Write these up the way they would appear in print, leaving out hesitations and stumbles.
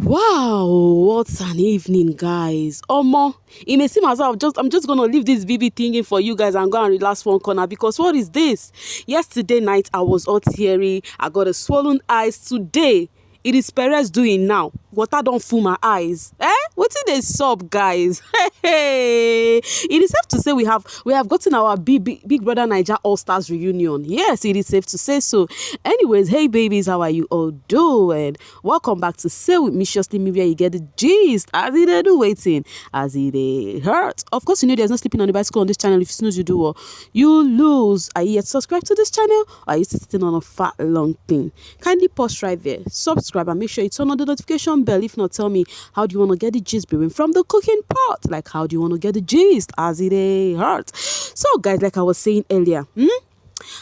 Wow, what an evening, guys. Omo, it may seem as if I'm just gonna leave this BB thingy for you guys and go and relax one corner because what is this? Yesterday night I was all teary. I got a swollen eyes. Today it is Pere's doing now. Water don't fool my eyes. What's in this sub, guys? Hey, it is safe to say we have gotten our big brother Naija All Stars reunion. Yes, it is safe to say so. Anyways, hey babies, how are you all doing? Welcome back to Say With Me Shortly, maybe you get the gist. As it do waiting, as it hurt. Of course, you know there's no sleeping on the bicycle on this channel. If you snooze, you do well, you lose. Are you yet subscribed to this channel? Or are you sitting on a fat long thing? Kindly pause right there, subscribe, and make sure you turn on the notification bell. If not, tell me, how do you want to get the gist brewing from the cooking pot? Like, how do you want to get the gist as it hurt? So guys, like I was saying earlier,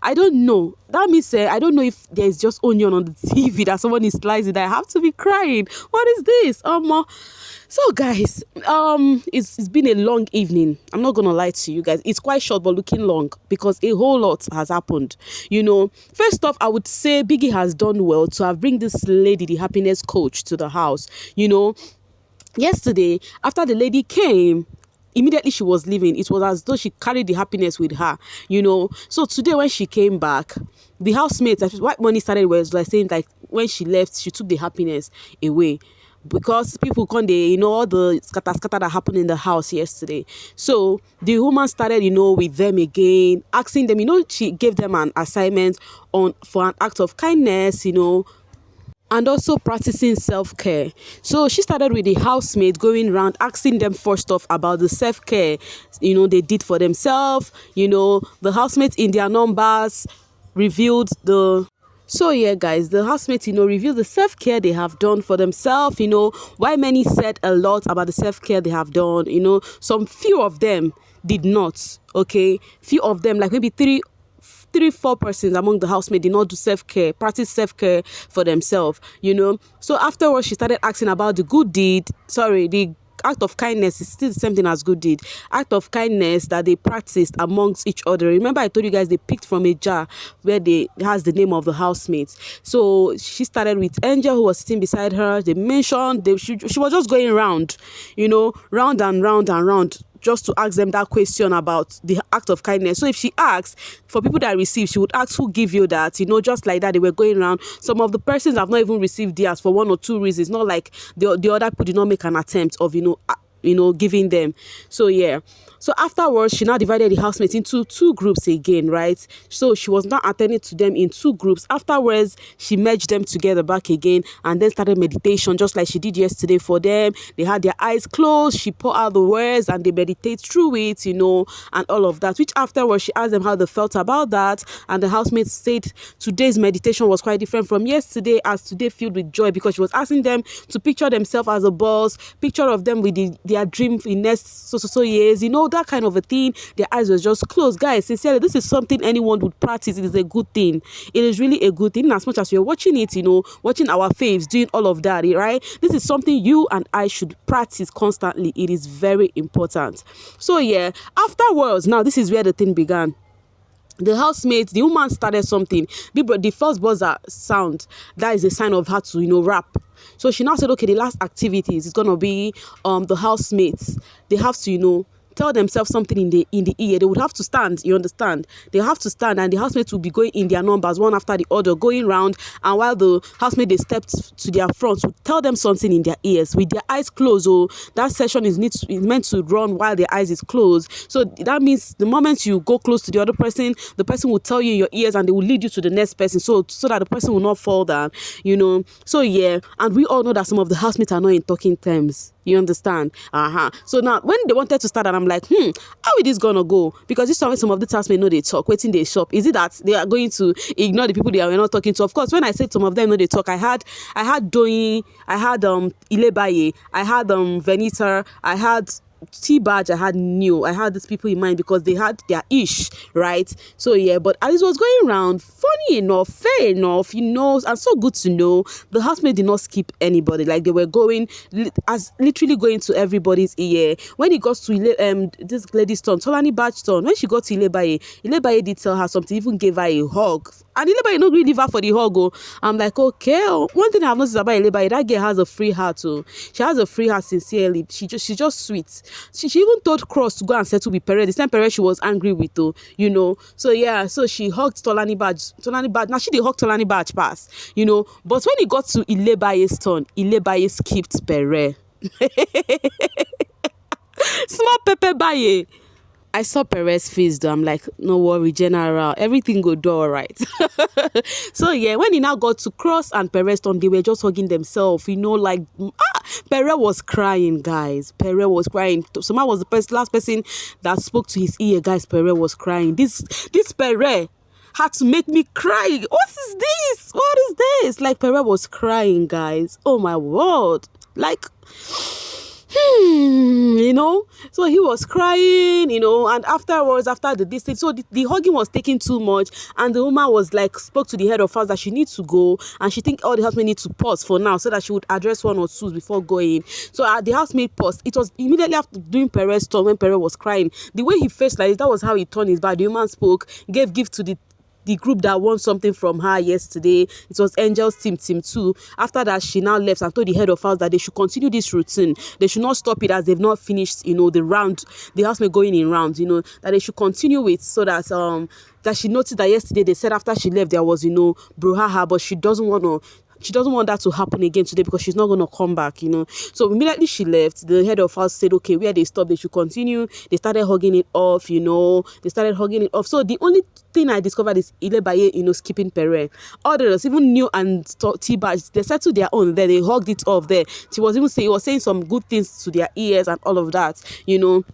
I don't know. That means I don't know if there's just onion on the TV that someone is slicing. I have to be crying. What is this? So guys, it's been a long evening. I'm not gonna lie to you guys. It's quite short but looking long because a whole lot has happened. You know, first off, I would say Biggie has done well to have bring this lady, the happiness coach, to the house. You know, yesterday after the lady came, immediately she was leaving, it was as though she carried the happiness with her, you know. So today when she came back, the housemates, what money started was like saying like when she left, she took the happiness away because people can't, you know, all the scatter that happened in the house yesterday. So the woman started, you know, with them again, asking them, you know, she gave them an assignment for an act of kindness, you know, and also practicing self-care. So she started with the housemaid going around asking them first off about the self-care, you know, they did for themselves. You know, the housemates in their numbers revealed so yeah guys, the housemates, you know, revealed the self-care they have done for themselves. You know, why many said a lot about the self-care they have done. You know, some few of them did not. Okay, few of them, like maybe three, 4 persons among the housemaid did not do self-care, practice self-care for themselves, you know. So afterwards, she started asking about the good deed, the act of kindness is still the same thing as good deed. Act of kindness that they practiced amongst each other. Remember, I told you guys they picked from a jar where has the name of the housemates. So she started with Angel, who was sitting beside her. They mentioned she was just going round, you know, round and round and round, just to ask them that question about the act of kindness. So if she asks for people that receive, she would ask who give you that, you know, just like that. They were going around. Some of the persons have not even received theirs for 1 or 2 reasons. Not like the other people did not make an attempt of, you know, giving them. So yeah. So afterwards, she now divided the housemates into 2 groups again, right? So she was not attending to them in 2 groups. Afterwards, she merged them together back again and then started meditation just like she did yesterday for them. They had their eyes closed. She poured out the words and they meditate through it, you know, and all of that. Which afterwards, she asked them how they felt about that. And the housemates said today's meditation was quite different from yesterday, as today filled with joy, because she was asking them to picture themselves as a boss, picture of them with their dream in next so years, you know, that kind of a thing. Their eyes were just closed. Guys, sincerely, this is something anyone would practice. It is a good thing. It is really a good thing. As much as you're watching it, you know, watching our faves doing all of that, right? This is something you and I should practice constantly. It is very important. So yeah, afterwards, now this is where the thing began. The housemates, the woman started something. The first buzzer sound, that is a sign of her to, you know, rap. So she now said, okay, the last activities is gonna be the housemates. They have to, you know, tell themselves something in the ear. They would have to stand, you understand? They have to stand, and the housemates will be going in their numbers one after the other, going round, and while the housemates they stepped to their front to tell them something in their ears with their eyes closed. So that session is meant to run while their eyes is closed. So that means the moment you go close to the other person, the person will tell you in your ears and they will lead you to the next person, so that the person will not fall down, you know. So yeah, and we all know that some of the housemates are not in talking terms. You understand? So now when they wanted to start, and I'm like, how is this gonna go? Because this time some of the housemates know they talk, waiting they shop. Is it that they are going to ignore the people they are not talking to? Of course, when I said some of them know they talk, I had doyin, I had Ilebaye, I had Venita, I had T-Badge, I had these people in mind because they had their ish, right? So yeah, but as it was going around, funny enough, fair enough, and so good to know, the housemaid did not skip anybody. Like, they were going, as literally going to everybody's ear. When it got to this lady's turn, Tolani Badge turn, when she got to Ilebaye did tell her something, even gave her a hug. And Ilebaye no gree leave her for the hug. Oh. I'm like, okay. Oh. One thing I've noticed about Ilebaye, that girl has a free heart. Oh. She has a free heart, sincerely. She's just sweet. She even told Cross to go and settle with Pere. The same Pere she was angry with, though, So yeah, so she hugged Tolani Badge. Now she did hug Tolani Badge pass, But when it got to Ilebaye's turn, Ilebaye skipped Pere. Small Pepe Baye. I saw Pere's face though. I'm like, no worry, General. Everything go do all right. So yeah, when he now got to Cross and Pere's turn, they were just hugging themselves. Pere was crying, guys. Pere was crying. Someone was the last person that spoke to his ear, guys. Pere was crying. This Pere had to make me cry. What is this? What is this? Like, Pere was crying, guys. Oh my word. Like, so he was crying, and afterwards, after the distance, so the hugging was taking too much, and the woman was like, spoke to the head of house that she needs to go, and she think all the housemaid need to pause for now so that she would address one or two before going. So the housemaid paused. It was immediately after doing Pere's turn, when Pere was crying, the way he faced like this, that was how he turned his back. The woman spoke, gave gift to the group that won something from her yesterday. It was Angel's team 2. After that, she now left and told the head of house that they should continue this routine. They should not stop it as they've not finished, the round, the housemaid going in rounds, that they should continue with, so that she noticed that yesterday they said after she left there was, brouhaha, but she doesn't want that to happen again today because she's not going to come back, So immediately she left, the head of house said, okay, where they stopped, they should continue. They started hugging it off, They started hugging it off. So the only thing I discovered is Ilebaye, skipping Pere. Others, even New and T-Badge, they settled their own there. They hugged it off there. She was even saying some good things to their ears and all of that, So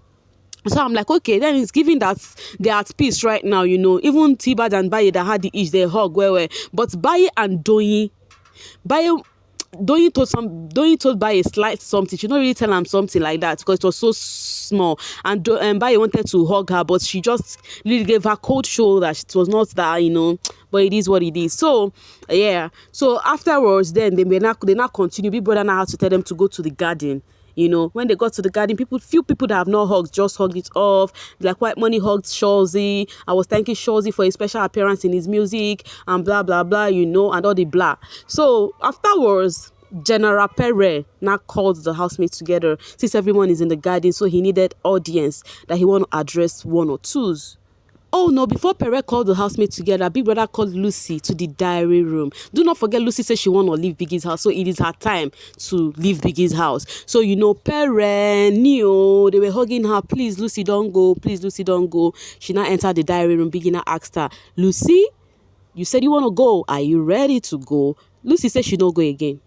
I'm like, okay, then it's giving that they're at peace right now, Even T-Badge and Baye that had the itch, they hug well. But Baye and Doyin told Baye slight something. She didn't really tell him something like that because it was so small. And Baye wanted to hug her, but she just really gave her cold shoulder. It was not that, but it is what it is. So yeah. So afterwards, then they now continue. Big brother now had to tell them to go to the garden. When they got to the garden, few people that have not hugged just hugged it off. Like White Money hugged Shawzy. I was thanking Shawzy for his special appearance in his music and blah, blah, blah, and all the blah. So afterwards, General Pere now called the housemates together since everyone is in the garden. So he needed audience that he want to address one or twos. Oh no, before Pere called the housemates together, Big Brother called Lucy to the diary room. Do not forget, Lucy said she want to leave Biggie's house, so it is her time to leave Biggie's house. So, Pere, Neo, they were hugging her, please, Lucy, don't go, please, Lucy, don't go. She now entered the diary room. Biggie now asked her, Lucy, you said you want to go. Are you ready to go? Lucy said she don't go again.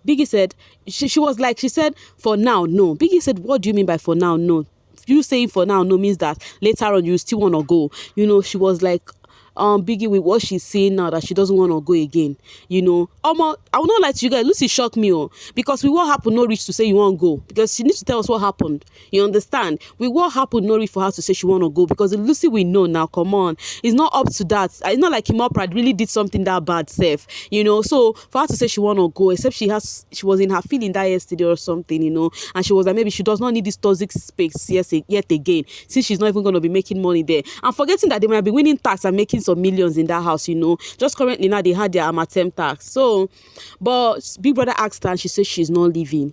Biggie said, she said, for now, no. Biggie said, what do you mean by for now, no? You saying for now no means that later on you still want to go. She was like, Biggie, with what she's saying now, that she doesn't want to go again. I will not lie to you guys. Lucy shocked me, because with what happened, no reach to say you won't go, because she needs to tell us what happened. You understand? With what happened, no reach for her to say she want to go, because the Lucy we know now, come on, it's not up to that. It's not like Pride really did something that bad, safe. So for her to say she want to go, except she was in her feeling that yesterday or something, and she was like, maybe she does not need this toxic space yet again, since she's not even going to be making money there, and forgetting that they might be winning tax and making some millions in that house, just currently now they had their amatem tax. So but Big Brother asked her and she said she's not leaving,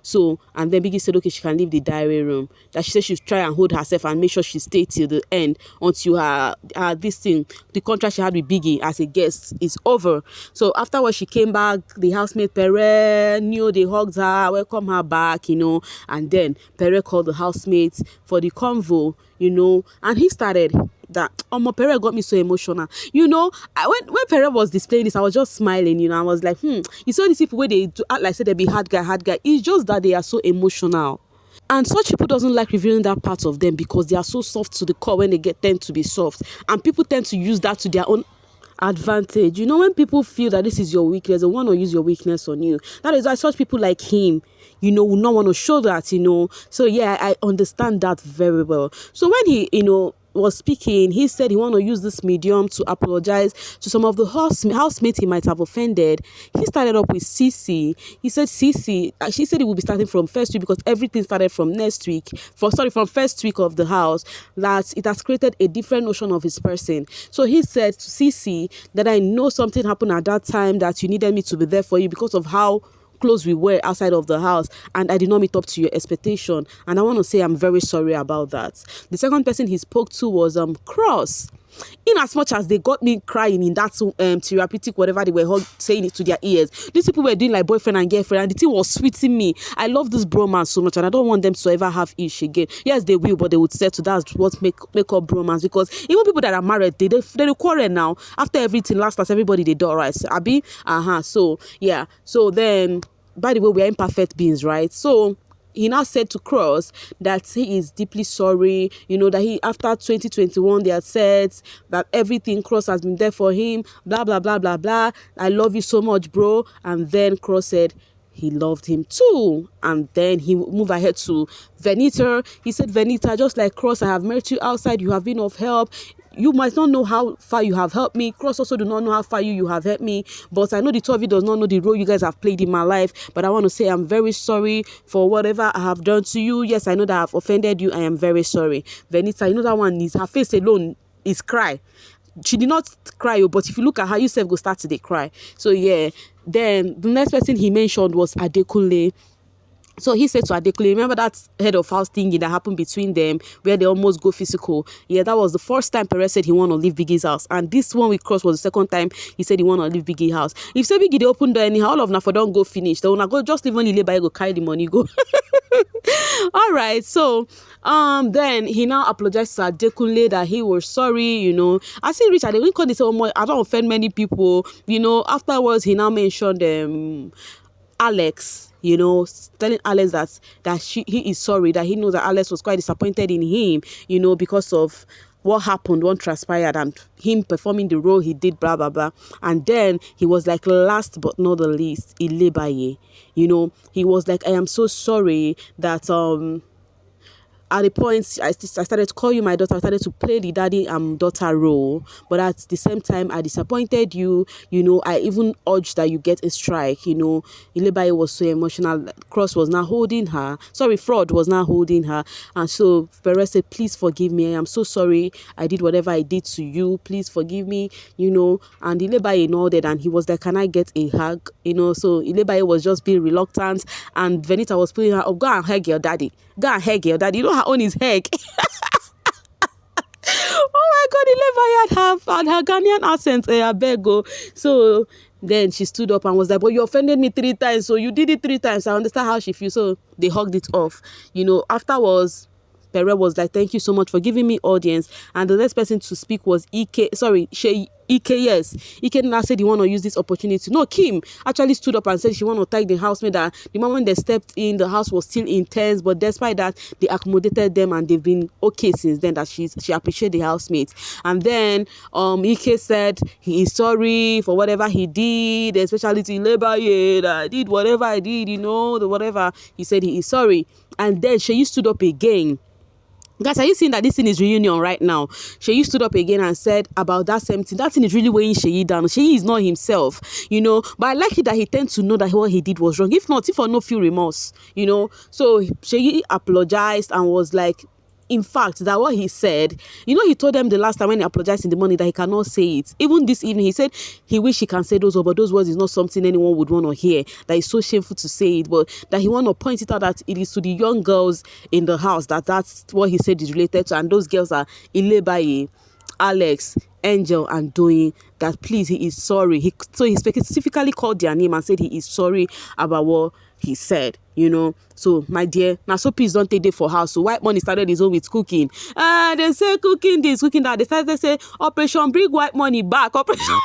so, and then Biggie said okay, she can leave the diary room, that she said she'll try and hold herself and make sure she stay till the end, until her this thing, the contract she had with Biggie as a guest, is over. So afterwards she came back, the housemate Pere knew, they hugged her, welcome her back, and then Pere called the housemates for the convo, and he started that Pere got me so emotional. When Pere was displaying this, I was just smiling, I was like, you saw these people where they do act like say they be hard guy. It's just that they are so emotional. And such people doesn't like revealing that part of them because they are so soft to the core when they tend to be soft. And people tend to use that to their own advantage. You know, when people feel that this is your weakness, they want to use your weakness on you. That is why such people like him, will not want to show that. So yeah, I understand that very well. So when he, was speaking, he said he want to use this medium to apologize to some of the housemates he might have offended. He started up with Cece. He said she said it will be starting from first week, because everything started from from first week of the house, that it has created a different notion of his person. So he said to Cece that I know something happened at that time, that you needed me to be there for you because of how close we were outside of the house, and I did not meet up to your expectation, and I want to say I'm very sorry about that. The second person he spoke to was Cross. In as much as they got me crying in that therapeutic whatever they were saying it to their ears, these people were doing like boyfriend and girlfriend, and the thing was sweeting me. I love this bromance so much, and I don't want them to ever have issue again. Yes, they will, but they would settle. That's what make up bromance, because even people that are married, they quarrel now. After everything, last everybody they do all right. Abi, so yeah. So then, by the way, we are imperfect beings, right? So he now said to Cross that he is deeply sorry, that he, after 2021, they had said that everything, Cross has been there for him, blah, blah, blah, blah, blah. I love you so much, bro. And then Cross said he loved him too. And then he moved ahead to Venita. He said, Venita, just like Cross, I have met you outside. You have been of help. You might not know how far you have helped me. Cross also do not know how far you have helped me. But I know the two of you does not know the role you guys have played in my life. But I want to say I'm very sorry for whatever I have done to you. Yes, I know that I've offended you. I am very sorry. Venita, that one is her face alone is cry. She did not cry, but if you look at her, yourself go start to cry. So yeah. Then the next person he mentioned was Adekunle. So he said to Adekunle, remember that head of house thingy that happened between them where they almost go physical? Yeah, that was the first time Pere said he want to leave Biggie's house. And this one with Cross was the second time he said he want to leave Biggie's house. If say Biggie they open door anyhow, all of Nafo don't go finish. They wanna go just leave only labor, go carry the money, go. All right, so then he now apologized to Adekunle that he was sorry, As he reached Adekunle, because they said, oh, I don't offend many people, Afterwards, he now mentioned Alex, telling Alex that he is sorry, that he knows that Alex was quite disappointed in him, because of what happened, what transpired, and him performing the role he did, blah, blah, blah. And then he was like, last but not the least, Ilebaye, he was like, I am so sorry that, at the point I started to call you my daughter. I started to play the daddy and daughter role, but at the same time I disappointed you. I even urged that you get a strike. Ilebaye was so emotional. Cross was not holding her. Sorry, Fraud was not holding her, and so Pere said, "Please forgive me. I am so sorry. I did whatever I did to you. Please forgive me." And Ilebaye nodded, and he was like, "Can I get a hug?" So Ilebaye was just being reluctant, and Venita was pulling her up. Go and hug your daddy. Go and hug your daddy. Her own is hug. Oh my God, Ilebaye had her Ghanaian accent. I beg go. So then she stood up and was like, "But you offended me 3 times, so you did it 3 times. I understand how she feels." So they hugged it off. Afterwards, Pere was like, "Thank you so much for giving me audience." And the next person to speak was Ike, yes. Ike now said he want to use this opportunity. No, Kim actually stood up and said she want to thank the housemaid that the moment they stepped in, the house was still intense, but despite that, they accommodated them and they've been okay since then, that she appreciated the housemates. And then Ike said he is sorry for whatever he did, especially to Ilebaye, that I did whatever I did, the whatever. He said he is sorry. And then Sheyi stood up again. Guys, are you seeing that this thing is reunion right now? Sheyi stood up again and said about that same thing. That thing is really weighing Sheyi down. Sheyi is not himself, But I like it that he tends to know that what he did was wrong. If not, if for no feel remorse, So Sheyi apologized and was like, in fact, that what he said, he told them the last time when he apologized in the morning that he cannot say it. Even this evening, he said he wish he can say those words, but those words is not something anyone would want to hear. That is so shameful to say it, but that he want to point it out that it is to the young girls in the house that's what he said is related to, and those girls are Ilebaye, Alex, Angel, and Doyin. That please, he is sorry. So he specifically called their name and said he is sorry about what he said, So my dear, now so please don't take it for house. So White Money started his own with cooking. They say cooking this, cooking that. They started to say, Operation Bring White Money back. Operation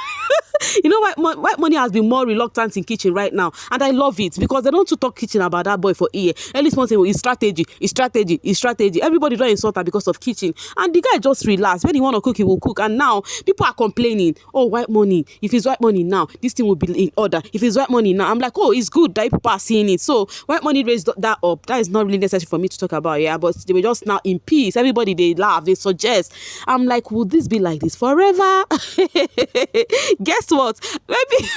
You know, white money has been more reluctant in kitchen right now, and I love it because they don't to talk kitchen about that boy for year. At least one thing is strategy, is strategy, is strategy. Everybody don't insult her because of kitchen, and the guy just relax. When he want to cook, he will cook. And now people are complaining, oh, white money. If it's white money now, this thing will be in order. If it's white money now, I'm like, oh, it's good that people are seeing it. So white money raised that up. That is not really necessary for me to talk about, yeah. But they were just now in peace. Everybody, they laugh, they suggest. I'm like, would this be like this forever? Guess what? Maybe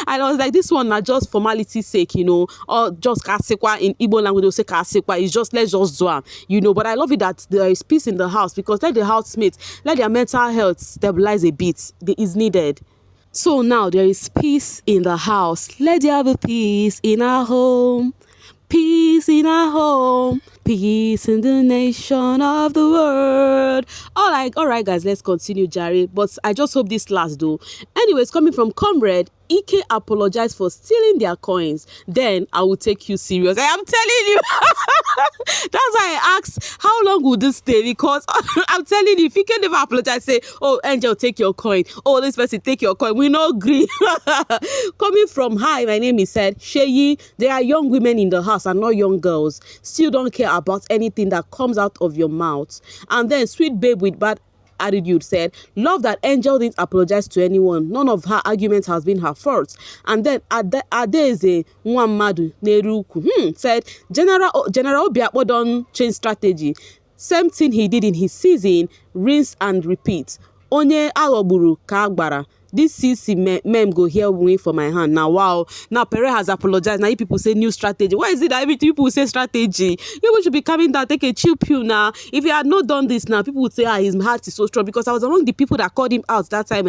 and I was like, this one not just formality's sake, you know, or just kasekwa. In Igbo language they'll say kasekwa. It's just, let's just do am, you know. But I love it that there is peace in the house, because let the housemates, let their mental health stabilize a bit. It is needed. So now there is peace in the house. Let there be peace in our home. Peace in our home, peace in the nation of the world. All right, guys, let's continue, Jerry. But I just hope this lasts, though. Anyways, coming from Comrade, Ike apologized for stealing their coins. Then I will take you serious. I am telling you. That's why I asked, how long will this stay? Because I'm telling you, if you can never apologize, say, oh, Angel, take your coin. Oh, this person, take your coin. We no agree. Coming from, hi, my name is said, Sheyi. There are young women in the house and not young girls. Still don't care about anything that comes out of your mouth. And then sweet babe with bad attitude said, love that Angel didn't apologize to anyone. None of her arguments has been her fault. And then Adeze Nwamadu Neruku said, General Obiakpo don't change strategy. Same thing he did in his season, rinse and repeat. Onye aghọgburu ka agbara. This CC mem go here win for my hand. Now, wow. Now, Pere has apologized. Now, you people say new strategy. Why is it that every people say strategy? You should be coming down, take a chill pill now. If he had not done this now, people would say, his heart is so strong. Because I was among the people that called him out that time.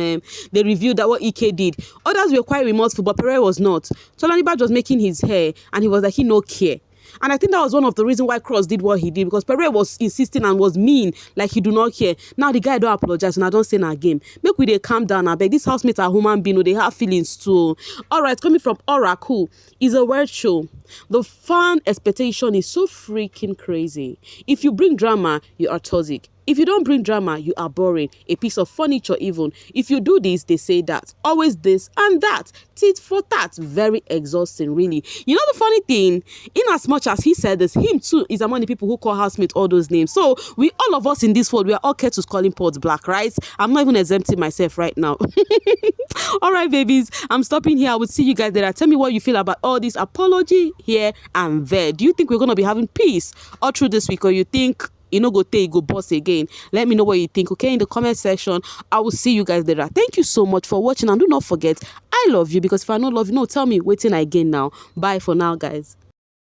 They reviewed that what Ike did. Others were quite remorseful, but Pere was not. Tolaniba was making his hair, and he was like, he no care. And I think that was one of the reasons why Cross did what he did, because Pere was insisting and was mean, like he do not care. Now the guy don't apologize, and I don't say in our game. Make we they calm down, I beg. These housemates are human beings, they have feelings too. All right, coming from Oracle, is a word show. The fan expectation is so freaking crazy. If you bring drama, you are toxic. If you don't bring drama, you are boring. A piece of furniture even. If you do this, they say that. Always this and that. Tit for tat. Very exhausting, really. You know the funny thing? In as much as he said this, him too is among the people who call housemates all those names. So we, all of us in this world, we are all kettles calling pots black, right? I'm not even exempting myself right now. All right, babies. I'm stopping here. I will see you guys there. Tell me what you feel about all this apology here and there. Do you think we're going to be having peace all through this week, or you think go take go boss again? Let me know what you think, okay, in the comment section. I will see you guys there. Thank you so much for watching, and do not forget, I love you, because if I don't love you, no, tell me waiting again now. Bye for now, guys.